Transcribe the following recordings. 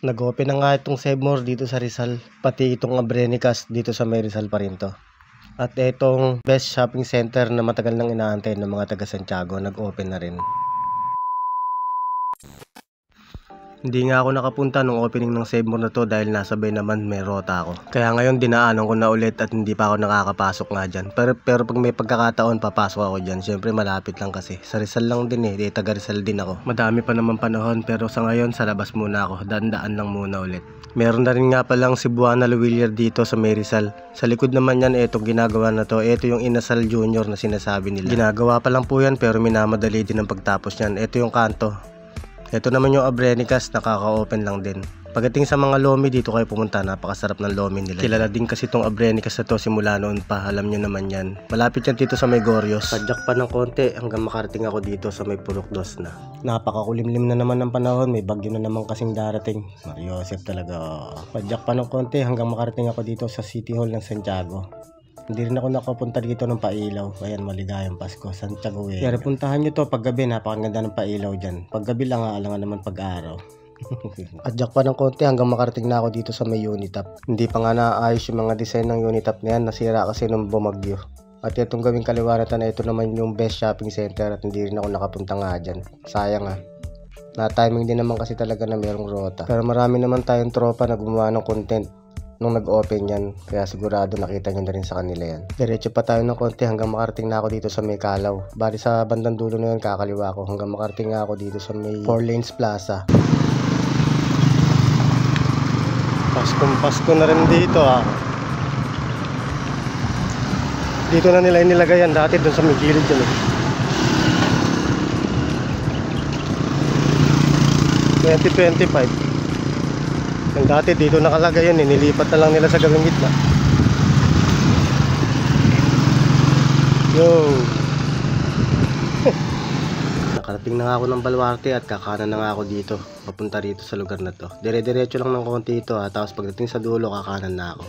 Nag-open na nga itong Save More dito sa Rizal. Pati itong Abrenicas dito sa may Rizal pa rin to. At itong best shopping center na matagal nang inaantay ng mga taga Santiago, nag-open na rin. Hindi nga ako nakapunta nung opening ng Save More na to dahil nasabay naman may rota ako. Kaya ngayon dinaanan ko na ulit at hindi pa ako nakakapasok nga dyan. Pero pag may pagkakataon papasok ako dyan. Siyempre malapit lang kasi. Sa Rizal lang din eh. Di taga Rizal din ako. Madami pa naman panahon pero sa ngayon sa labas muna ako. Daan-daan lang muna ulit. Meron na rin nga palang Cebuana Lawilier dito sa may Rizal. Sa likod naman yan, etong ginagawa na to. Ito yung Inasal Junior na sinasabi nila. Ginagawa pa lang po yan pero minamadali din ang pagtapos yan. Ito yung kanto. Ito naman yung Abrenicas, nakaka-open lang din. Pagdating sa mga lomi, dito kayo pumunta, napakasarap ng lomi nila. Kilala din kasi itong Abrenicas na to simula noon pa, alam nyo naman yan. Malapit yan dito sa may Gorios. Padyak pa ng konti hanggang makarating ako dito sa may Purok Dos na. Napakakulimlim na naman ng panahon, may bagyo na naman kasing darating. Mariosep talaga. Padyak pa ng konti hanggang makarating ako dito sa City Hall ng Santiago. Hindi rin ako nakapunta dito ng pailaw. Ayan, maligayang Pasko, Santiago eh. Kaya puntahan nyo to paggabi, napakaganda ng pailaw dyan. Paggabi lang alangan naman pag-araw. Adjak pa ng konti hanggang makarating na ako dito sa may Unitap. Hindi pa nga naayos yung mga design ng Unitap na yan. Nasira kasi nung bumagyo. At itong gawing kaliwanatan na ito naman yung best shopping center at hindi rin ako nakapunta nga dyan. Sayang ah. Na-timing din naman kasi talaga na merong rota. Pero marami naman tayong tropa na gumawa ng content nung nag-open yan, kaya sigurado nakita nyo na rin sa kanila yan. Diretso pa tayo ng konti hanggang makarating na ako dito sa may Calaw. Bali sa bandang dulo na yun, kakaliwa ko hanggang makarating na ako dito sa may 4 Lanes Plaza. Pasko na rin dito ah. Dito na nila inilagay yan, dati dun sa may gilid yun 2025. Yung dati dito nakalagay yan, nilipat na lang nila sa gawing gitna. Yo! Nakarating na nga ako ng Baluarte at kakanan na nga ako dito. Papunta rito sa lugar na to. Dire-diretso lang ng konti ito ha. Tapos pagdating sa dulo, kakanan na ako.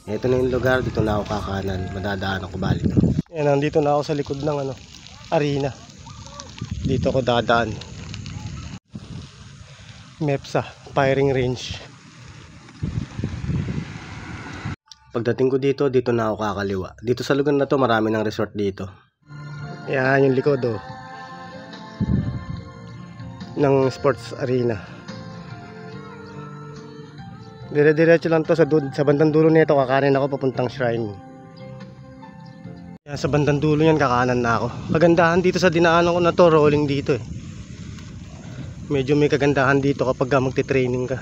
Ito na yung lugar, dito na ako kakanan. Madadaan ako bali to. Yan, nandito na ako sa likod ng arena. Dito ako dadaan. MEPSA firing range. Pagdating ko dito na ako kakaliwa. Dito sa lugar na to marami ng resort dito. Yan yung likod oh, ng sports arena. Dire-diretso lang to sa bandang dulo nito, kakanin ako papuntang shrine. Yan, sa bandang dulo yan kakanan na ako. Kagandahan dito sa dinaanan ko na to, rolling dito eh. Medyo may kagandahan dito kapag magte-training ka.